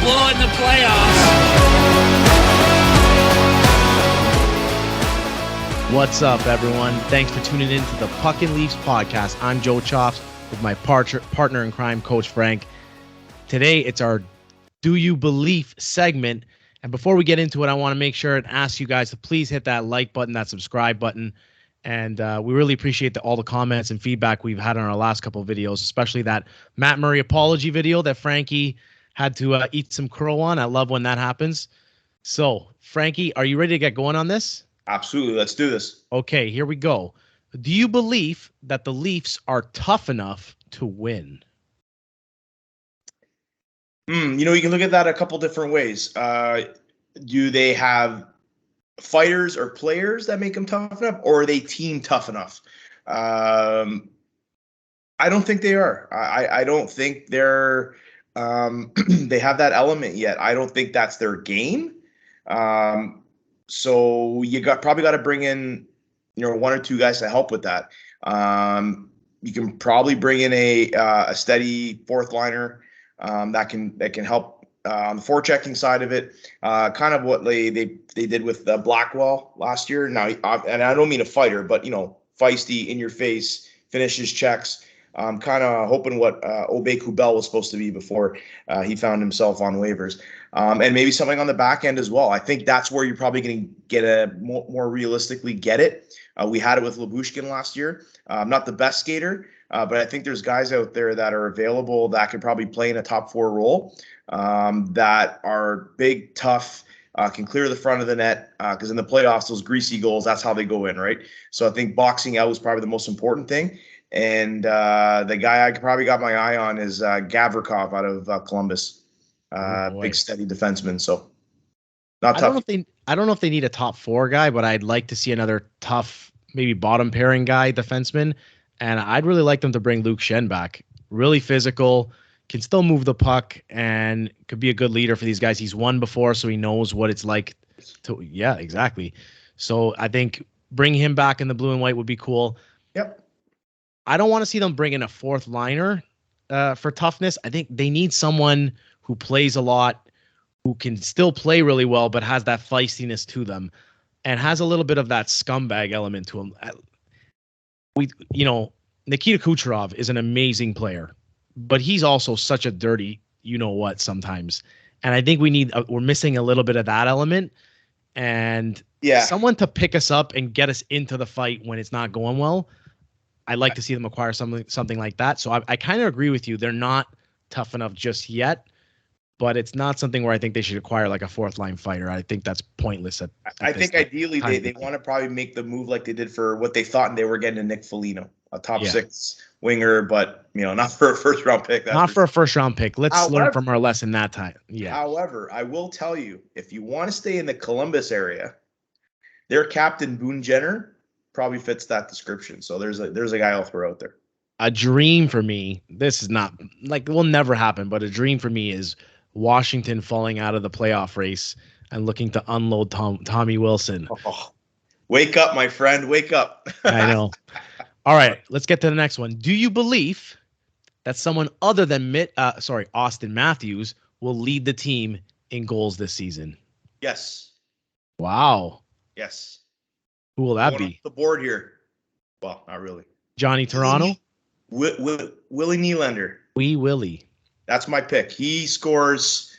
blowing the playoffs. What's up, everyone? Thanks for tuning in to the Puckin' Leafs podcast. I'm Joe Chops with my partner in crime, Coach Frank. Today, it's our Do You Beleaf segment. And before we get into it, I want to make sure and ask you guys to please hit that like button, that subscribe button. And we really appreciate all the comments and feedback we've had on our last couple of videos, especially that Matt Murray apology video that Frankie had to eat some crow on. I love when that happens. So, Frankie, are you ready to get going on this? Absolutely. Let's do this. Okay, here we go. Do you believe that the Leafs are tough enough to win? You can look at that a couple different ways. Do they have fighters or players that make them tough enough, or are they team tough enough? I don't think they are. I don't think they're they have that element yet. I don't think that's their game. So you probably got to bring in, one or two guys to help with that. You can probably bring in a steady fourth liner that can help on the forechecking side of it. Kind of what they did with Blackwell last year. Now, and I don't mean a fighter, but feisty, in your face, finishes checks. Kind of hoping what Obey Kubel was supposed to be before he found himself on waivers. And maybe something on the back end as well. I think that's where you're probably going to get more realistically get it. We had it with Lyubushkin last year. Not the best skater, but I think there's guys out there that are available that could probably play in a top four role, that are big, tough, can clear the front of the net, because in the playoffs, those greasy goals, that's how they go in, right? So I think boxing out is probably the most important thing. And the guy I probably got my eye on is Gavrikov out of Columbus. Big, steady defenseman. So not tough. I don't know if they need a top four guy, but I'd like to see another tough, maybe bottom pairing guy, defenseman. And I'd really like them to bring Luke Schenn back. Really physical, can still move the puck, and could be a good leader for these guys. He's won before, so he knows what it's like to. Yeah, exactly. So I think bring him back in the blue and white would be cool. Yep. I don't want to see them bring in a fourth liner for toughness. I think they need someone who plays a lot, who can still play really well, but has that feistiness to them and has a little bit of that scumbag element to him. Nikita Kucherov is an amazing player, but he's also such a dirty, what sometimes. And I think we're missing a little bit of that element, and someone to pick us up and get us into the fight when it's not going well. I'd like to see them acquire something like that. So I kind of agree with you. They're not tough enough just yet, but it's not something where I think they should acquire like a fourth line fighter. I think that's pointless. I think ideally they want to probably make the move like they did for what they thought they were getting to Nick Foligno, a top six winger, but not for a first round pick. Not for a first round pick. Let's learn from our lesson that time. Yeah. However, I will tell you, if you want to stay in the Columbus area, their captain Boone Jenner probably fits that description. So there's a guy I'll throw out there. A dream for me. This is not it will never happen, but a dream for me is Washington falling out of the playoff race and looking to unload Tommy Wilson. Oh, wake up, my friend. Wake up. I know. All right, let's get to the next one. Do you believe that someone other than Auston Matthews will lead the team in goals this season? Yes. Wow. Yes. Who will that be? The board here. Well, not really. Johnny Toronto? Willie Nylander. Wee Willie. That's my pick. He scores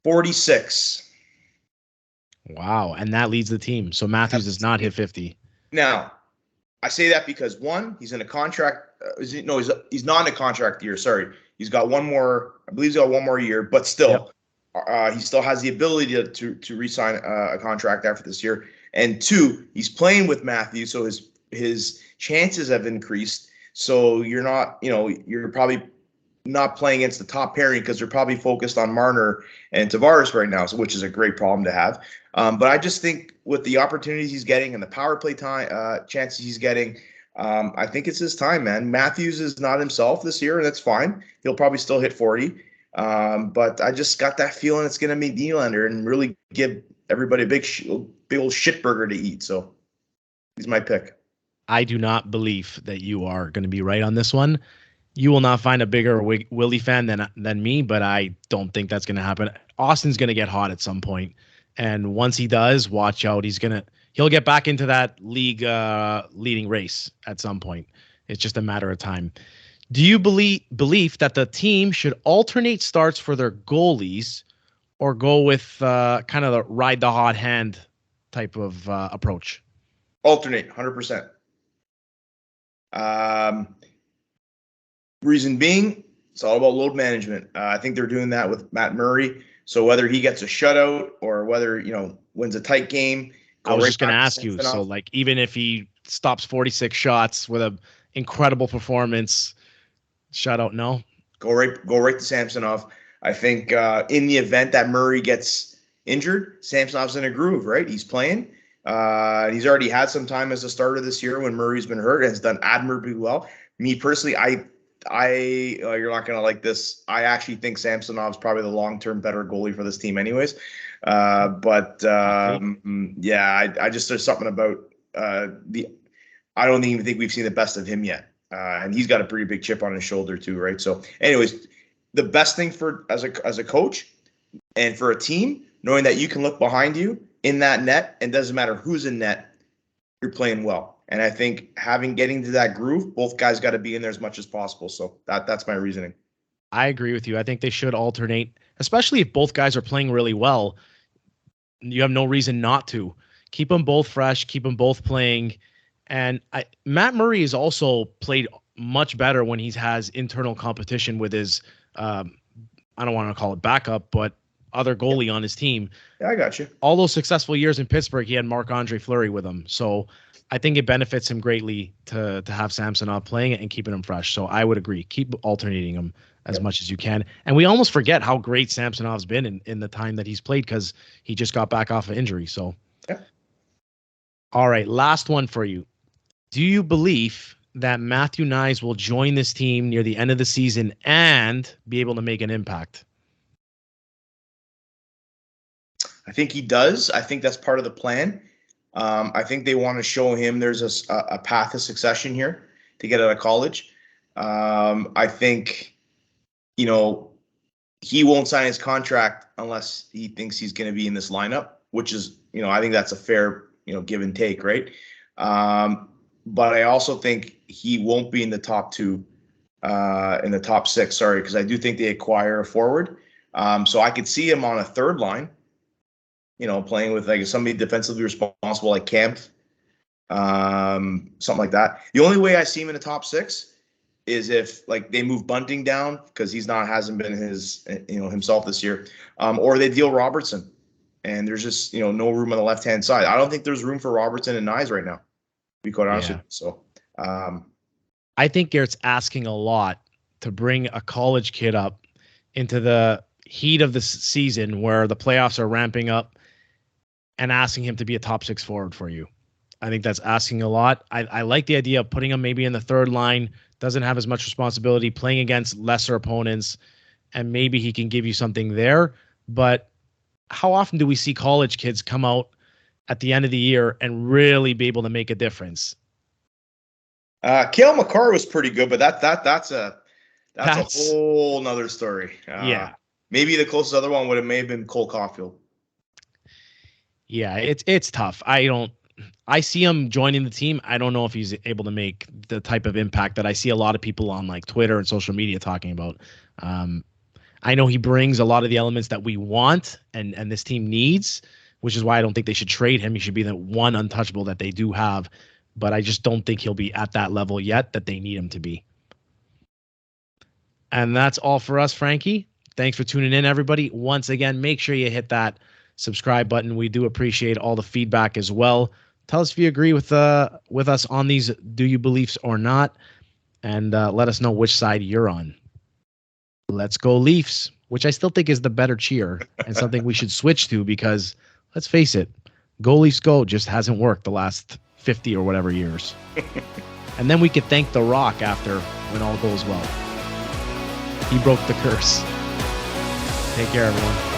46. Wow, and that leads the team. So Matthews does not hit 50. Now, I say that because one, he's in a contract. He's not in a contract year. Sorry, he's got one more. I believe he's got one more year, but still, he still has the ability to re-sign a contract after this year. And two, he's playing with Matthews, so his chances have increased. So you're probably not playing against the top pairing because they're probably focused on Marner and Tavares right now, which is a great problem to have. But I just think with the opportunities he's getting and the power play time chances he's getting, I think it's his time, man. Matthews is not himself this year, and that's fine. He'll probably still hit 40. But I just got that feeling it's going to be Nylander and really give everybody a big old shit burger to eat. So he's my pick. I do not believe that you are going to be right on this one. You will not find a bigger Willie fan than me, but I don't think that's going to happen. Austin's going to get hot at some point, and once he does, watch out. He'll get back into that league leading race at some point. It's just a matter of time. Do you believe that the team should alternate starts for their goalies, or go with kind of the ride the hot hand type of approach? Alternate, 100%. Reason being, it's all about load management. I think they're doing that with Matt Murray. So whether he gets a shutout or whether, wins a tight game. I was just going to ask you. So like, even if he stops 46 shots with an incredible performance, shutout, no? Go right to Samsonov. I think in the event that Murray gets injured, Samsonov's in a groove, right? He's playing. He's already had some time as a starter this year when Murray's been hurt and has done admirably well. Me personally, you're not going to like this. I actually think Samsonov's probably the long-term better goalie for this team anyways. I just, there's something about I don't even think we've seen the best of him yet. And he's got a pretty big chip on his shoulder too, right? So anyways, the best thing as a coach and for a team, knowing that you can look behind you in that net, and doesn't matter who's in net, you're playing well. And I think getting to that groove, both guys got to be in there as much as possible. So that's my reasoning. I agree with you. I think they should alternate, especially if both guys are playing really well. You have no reason not to. Keep them both fresh, keep them both playing. And Matt Murray has also played much better when he has internal competition with his, I don't want to call it backup, but other goalie on his team. Yeah, I got you. All those successful years in Pittsburgh, he had Marc-Andre Fleury with him. So I think it benefits him greatly to have Samsonov playing it and keeping him fresh. So I would agree. Keep alternating him as much as you can. And we almost forget how great Samsonov's been in the time that he's played, because he just got back off of injury. So, All right, last one for you. Do you believe that Matthew Knies will join this team near the end of the season and be able to make an impact? I think he does. I think that's part of the plan. I think they want to show him there's a path of succession here to get out of college. I think, he won't sign his contract unless he thinks he's going to be in this lineup, which is, I think that's a fair, give and take, right? But I also think he won't be in the top six, because I do think they acquire a forward. So I could see him on a third line, playing with like somebody defensively responsible like Kampf, something like that. The only way I see him in the top six is if like they move Bunting down, because hasn't been himself this year, or they deal Robertson, and there's just no room on the left hand side. I don't think there's room for Robertson and Knies right now, to be quite honest with you. So I think it's asking a lot to bring a college kid up into the heat of the season where the playoffs are ramping up and asking him to be a top six forward for you. I think that's asking a lot. I like the idea of putting him maybe in the third line, doesn't have as much responsibility, playing against lesser opponents, and maybe he can give you something there. But how often do we see college kids come out at the end of the year and really be able to make a difference? Cale Makar was pretty good, but that's a whole nother story. Maybe the closest other one may have been Cole Caulfield. Yeah, it's tough. I see him joining the team. I don't know if he's able to make the type of impact that I see a lot of people on like Twitter and social media talking about. I know he brings a lot of the elements that we want and this team needs, which is why I don't think they should trade him. He should be the one untouchable that they do have, but I just don't think he'll be at that level yet that they need him to be. And that's all for us, Frankie. Thanks for tuning in, everybody. Once again, make sure you hit that subscribe button. We do appreciate all the feedback as well. Tell us if you agree with us on these Do You Beliefs or not, and let us know which side you're on. Let's go Leafs, which I still think is the better cheer and something we should switch to, because let's face it, Go Leafs Go just hasn't worked the last 50 or whatever years. And then we could thank The Rock after, when all goes well. He broke the curse. Take care, everyone.